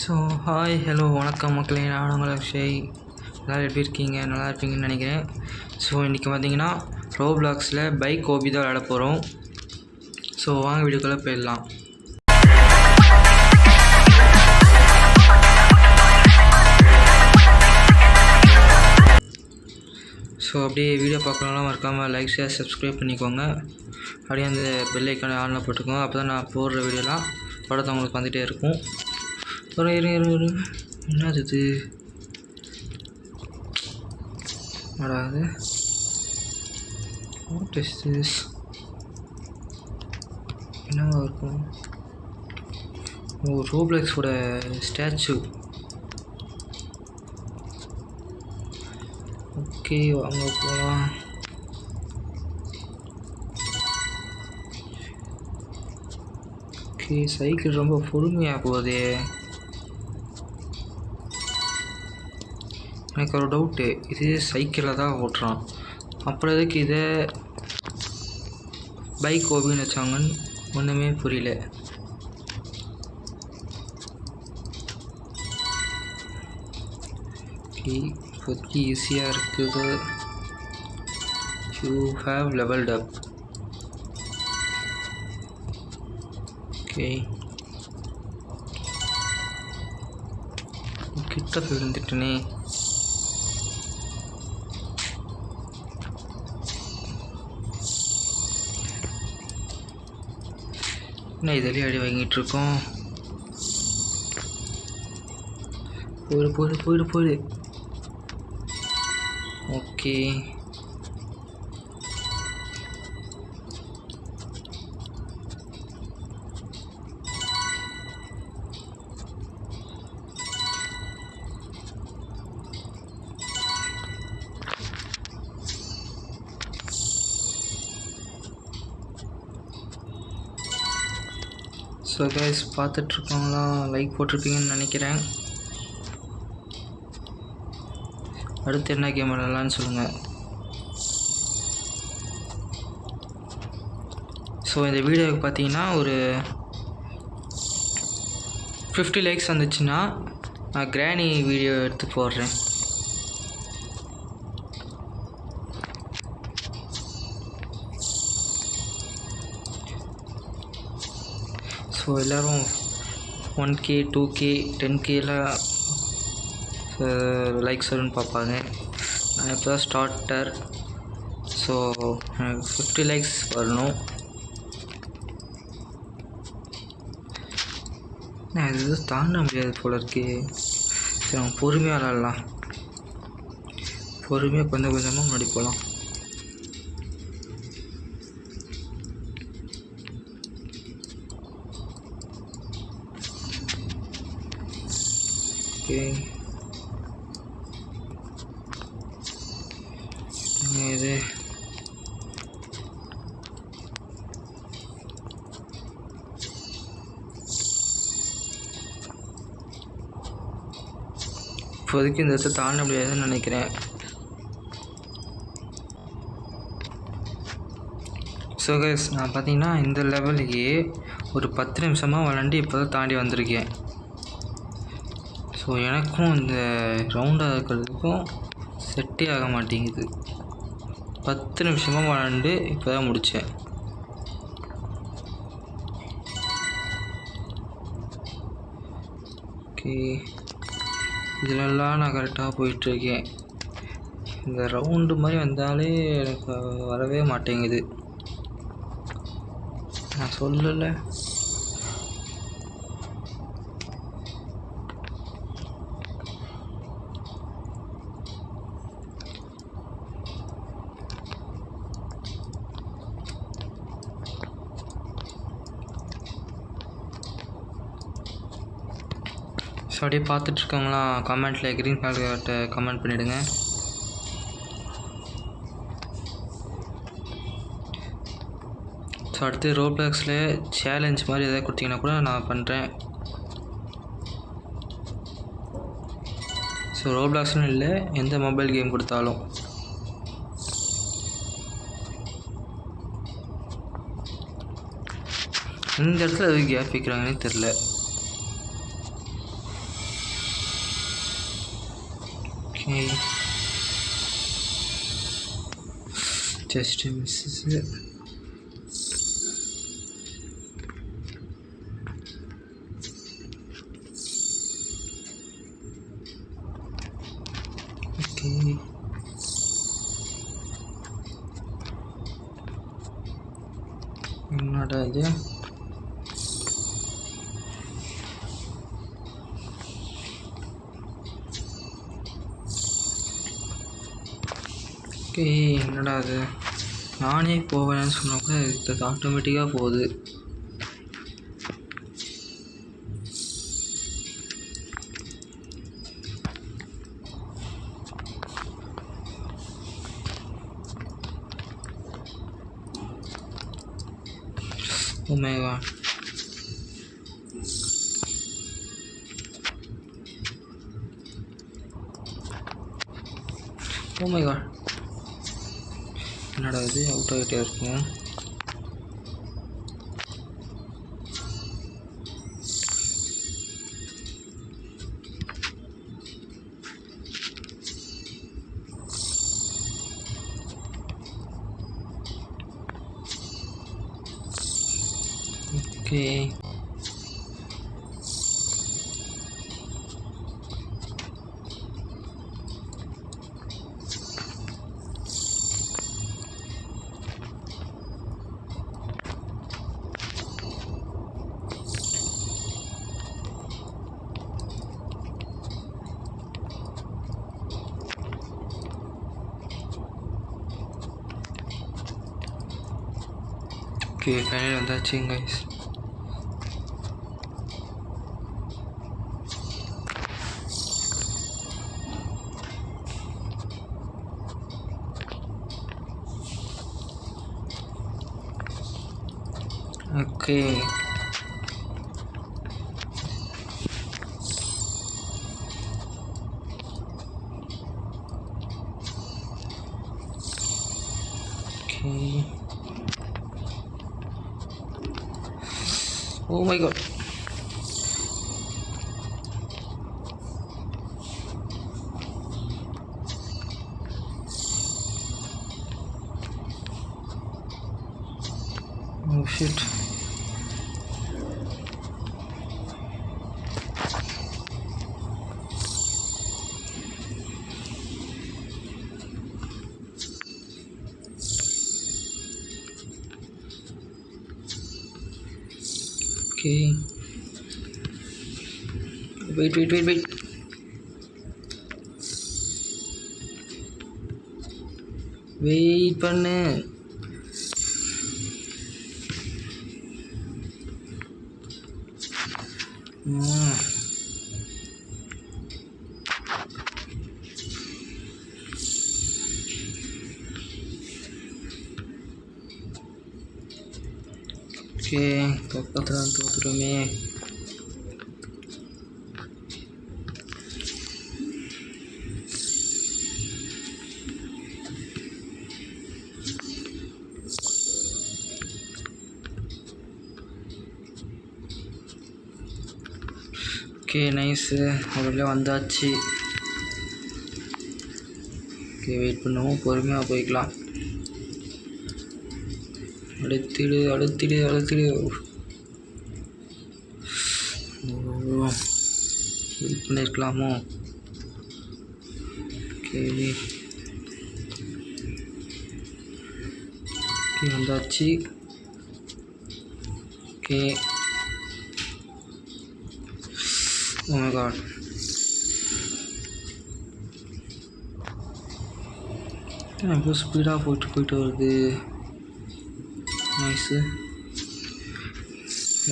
So hi hello வணக்கம் மக்களே, நான் உங்கள் அக்ஷய். எல்லோரும் எப்படி இருக்கீங்க? நல்லா இருப்பீங்கன்னு நினைக்கிறேன். ஸோ இன்றைக்கி பார்த்தீங்கன்னா ரோப்ளாக்ஸில் பைக் ஓபி தான் விளையாட போகிறோம். ஸோ வாங்க வீடியோக்குள்ளே போயிடலாம். ஸோ அப்படியே வீடியோ பார்க்கலாம் மறக்காமல் லைக் ஷேர் சப்ஸ்கிரைப் பண்ணிக்கோங்க. அப்படியே அந்த பெல் ஐக்கானை ஆனில் போட்டுக்கோங்க. அப்போ தான் நான் போடுற வீடியோலாம் படத்தை உங்களுக்கு வந்துகிட்டே இருக்கும். என்னது இது? வராது. What is this? என்னவா இருக்கும்? ஓ, ரோப்ளாக்ஸோட ஸ்டாச்சு. ஓகே, வாங்க போகலாம். ஓகே, சைக்கிள் ரொம்ப பொறுமையாக போகுது. எனக்கு ஒரு டவுட்டு, இது சைக்கிளில் தான் ஓட்டுறான், அப்புறம் எதுக்கு இதை பைக் ஓபின்னு வச்சாங்கன்னு ஒன்றுமே புரியல. ஓகே, இப்போதைக்கு ஈஸியாக இருக்குது. You have levelled up. Okay, கிட்ட போய் வந்துட்டேனே. என்ன இதிலே அடி வாங்கிட்டுருக்கோம்? போயிடு. ஓகே, ஸோ கைஸ், பார்த்துட்ருக்கவங்களா லைக் போட்டிருப்பீங்கன்னு நினைக்கிறேன். அடுத்து என்ன கேம் விளாட்லான்னு சொல்லுங்கள். ஸோ இந்த வீடியோவுக்கு பார்த்தீங்கன்னா ஒரு 50 லைக்ஸ் வந்துச்சுன்னா நான் கிராணி வீடியோ எடுத்து போடுறேன். ஸோ எல்லோரும் 1K 2K 10Kலாம் லைக்ஸ் வரும்னு பார்ப்பாங்க. நான் இப்போ தான் ஸ்டார்டர். ஸோ 50 லைக்ஸ் வரணும். நான் இது தாண்ட முடியாது போல இருக்கு. சரி, நம்ம பொறுமையாக விளாட்லாம். பொறுமையாக கொஞ்சம் கொஞ்சமாக முன்னாடி போகலாம். ஓகே, இது இப்போதைக்கு இந்த இடத்த தாண்ட முடியாதுன்னு நினைக்கிறேன். ஸோ கைஸ், நான் பார்த்தீங்கன்னா இந்த லெவலுக்கு ஒரு 10 நிமிஷமாக விளாண்டு இப்போ தான் தாண்டி வந்திருக்கேன். ஸோ எனக்கும் இந்த ரவுண்டாக இருக்கிறதுக்கும் செட்டே ஆக மாட்டேங்குது. 10 நிமிஷமாக விளாண்டு இப்போ தான் முடித்தேன். ஓகே, இதிலெல்லாம் நான் கரெக்டாக போயிட்டுருக்கேன். இந்த ரவுண்டு மாதிரி வந்தாலே எனக்கு வரவே மாட்டேங்குது. நான் சொல்லலை. ஸோ அப்படியே பார்த்துட்ருக்கவங்களா கமெண்ட்டில் க்ரீன் கலர்கிட்ட கமெண்ட் பண்ணிவிடுங்க. ஸோ அடுத்து ரோப்ளாக்ஸில் சேலஞ்ச் மாதிரி எதாவது கொடுத்தீங்கன்னா கூட நான் பண்ணுறேன். ஸோ ரோப்ளாக்ஸ்னு இல்லை, எந்த மொபைல் கேம் கொடுத்தாலும். இந்த இடத்துல எதுக்கு கேப் வைக்கிறாங்கன்னே தெரில. Okay. Just misses it. Okay. என்னடா இது? ஓகே, என்னடா அது? நானே போவேன்னு சொன்னா கூட இது ஆட்டோமேட்டிக்காக போகுது. Oh my god. Oh my god. என்னடா இது? அவுட் ஆகிட்டே இருக்கும். ஓகே. ஓகே, ஃபைனல் வந்தாச்சு guys. Okay, okay. Oh my god. Oh shit. Okay. Wait. Wait பண்ணு. ஓகே, பக்கத்தில் தோற்றுமே. Okay, nice. அவர்களே வந்தாச்சு. ஓகே, வெயிட் பண்ணுவோம். பொறுமையாக போய்க்கலாம். அழுத்திடு. வெயிட் பண்ணியிருக்கலாமோ? ஓகே, வந்தாச்சு. ஓகே. Oh my god. எவ்வளோ ஸ்பீடாக போயிட்டு வருது. நைஸு.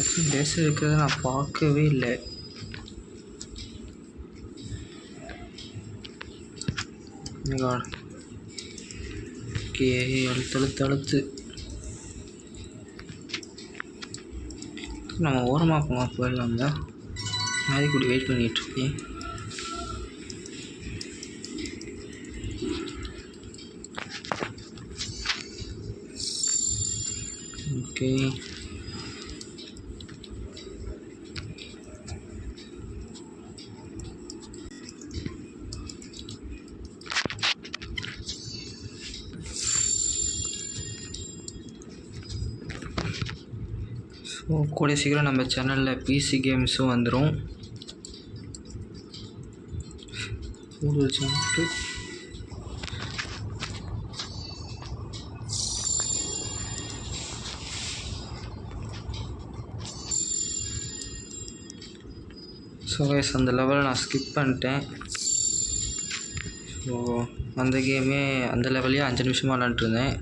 ஆக்சுவலி லேசர் இருக்கிறத நான் பார்க்கவே இல்லை. Oh my god. ஓகே, அழுத்து. நம்ம ஓரமாக போயிடலாம்ல. மாதிரி கூட வெயிட் பண்ணிகிட்ருக்கேன். ஓகே, கூடிய சீக்கிரம் நம்ம சேனலில் பிசி கேம்ஸும் வந்துடும். ஸோ கைஸ் அந்த லெவலை நான் ஸ்கிப் பண்ணிட்டேன். ஸோ அந்த கேமே அந்த லெவல்லையே 5 நிமிஷமாக விளாண்டுருந்தேன்.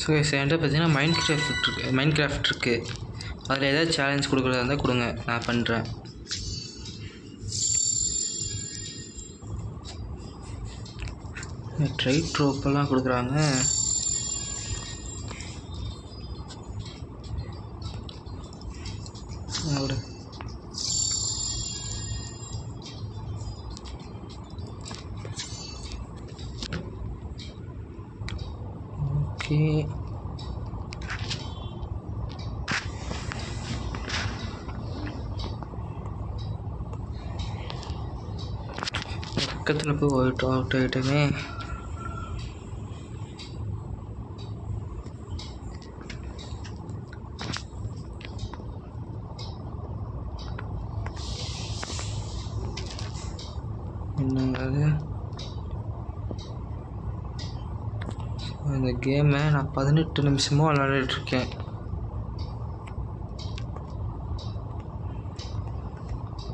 ஸோ என்கிட்ட பார்த்தீங்கன்னா மைண்ட் கிராஃப்ட் இருக்குது. அதில் ஏதாவது சேலஞ்ச் கொடுக்குறதா இருந்தால் கொடுங்க, நான் பண்ணுறேன். ட்ரைட் ரோப்பெல்லாம் கொடுக்குறாங்க. ஒரு ஓகே பக்கத்தில் போய் அவுட் ஆகிட்டோமே. என்னங்க அது? இந்த கேமை நான் 18 நிமிஷமாக விளையாடிட்டுருக்கேன்.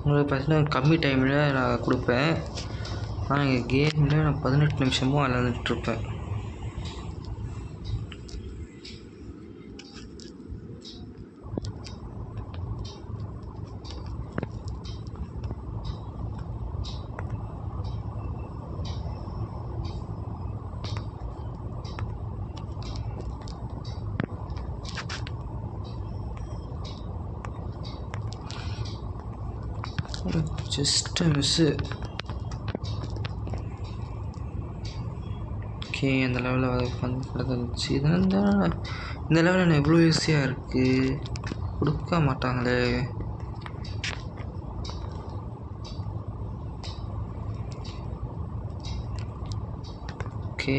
உங்களுக்கு பார்த்தீங்கன்னா கம்மி டைமில் நான் கொடுப்பேன். ஆனால் எங்கள் கேமில் நான் 18 நிமிஷமாக விளையாண்டுட்ருப்பேன். Just miss. ஓகே அந்த லெவலில் வந்துச்சு. இந்த லெவலில் என்ன எவ்வளோ ஈஸியாக இருக்குது, கொடுக்க மாட்டாங்களே. ஓகே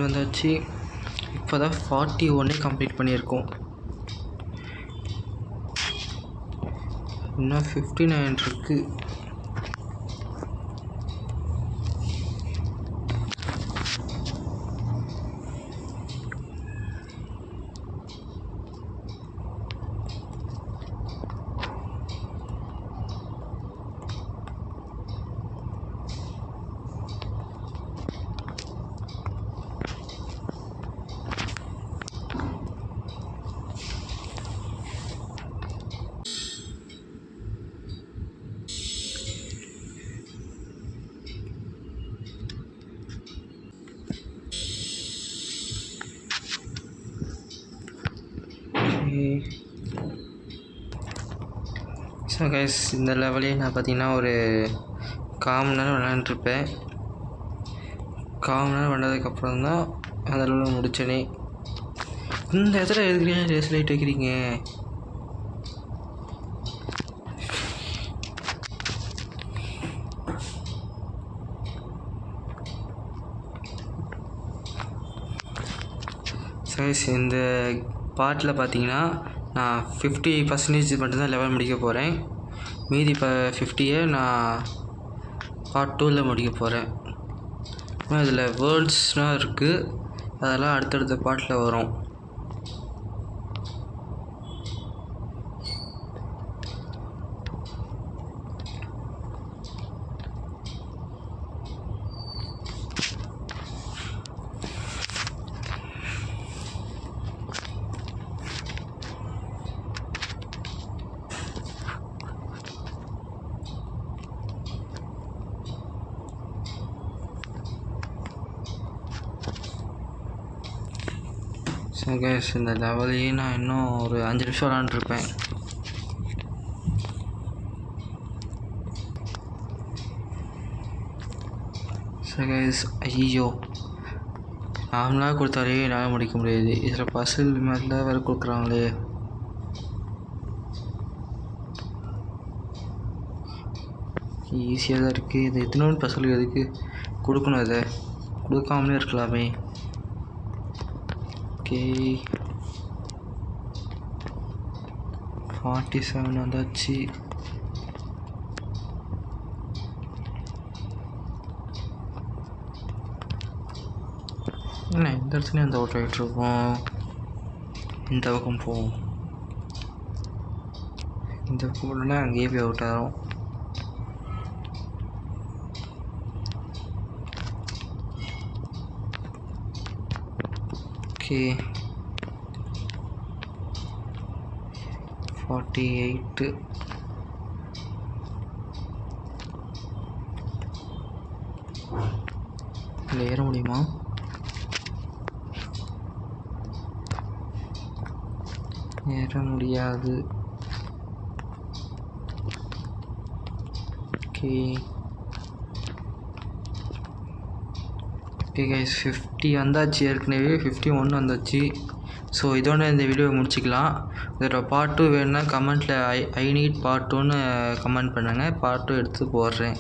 வந்தாச்சு. இப்போ தான் 41 கம்ப்ளீட் பண்ணியிருக்கோம். இன்னும் 59 இருக்குது. ஸோ கைஸ் இந்த லெவலே நான் பார்த்தீங்கன்னா ஒரு 1/4 மணி நேரம் விளையாண்டுருப்பேன். 1/4 மணி நேரம் விளையாண்டதுக்கப்புறம் தான் அந்த லெவலில் முடிச்சேனே. இந்த இடத்துல எதுக்குறீங்க ரேஸ் லைட் வைக்கிறீங்க? கைஸ் இந்த பார்ட்டில் பார்த்தீங்கன்னா நான் 50% மட்டும்தான் லெவல் முடிக்க போகிறேன். மீதி 50யை நான் பார்ட் 2ல் முடிக்க போகிறேன். இதில் வேர்ல்ட்ஸ்லாம் இருக்குது, அதெல்லாம் அடுத்தடுத்த பார்ட்டில் வரும். ஸோ கைஸ் இந்த லெவலையே நான் இன்னும் ஒரு 5 நிமிஷம் விளாண்டுருப்பேன். ஸோ கைஸ் ஐயோ நார்மலாக கொடுத்தாலே என்னால் முடிக்க முடியாது. இதில் பசில் மாதிரிலாம் வேறு கொடுக்குறாங்களே. ஈஸியாக தான் இருக்குது. இது எத்தனை பசங்களுக்கு எதுக்கு கொடுக்கணும்? இதை கொடுக்காமலே இருக்கலாமே. ஓகே 47 வந்தாச்சு. என்ன இந்த இடத்துலையும் அந்த அவுட் ஆகிட்ருக்கோம். இந்த பக்கம் போவோம். இந்த பக்கம் போட்டோன்னா அங்கேயே போய் அவுட் ஆகும். ஓகே 48. இதில் ஏற முடியுமா? ஏற முடியாது. ஓகே ஓகே கைஸ் 50 வந்தாச்சு. ஏற்கனவே 51 வந்தாச்சு. ஸோ இதோட இந்த வீடியோ முடிச்சிக்கலாம். இதோட பார்ட் 2 வேணுன்னா கமெண்ட்டில் ஐ நீட் பார்ட் 2ன்னு கமெண்ட் பண்ணுங்கள். பார்ட் 2 எடுத்து போடுறேன்.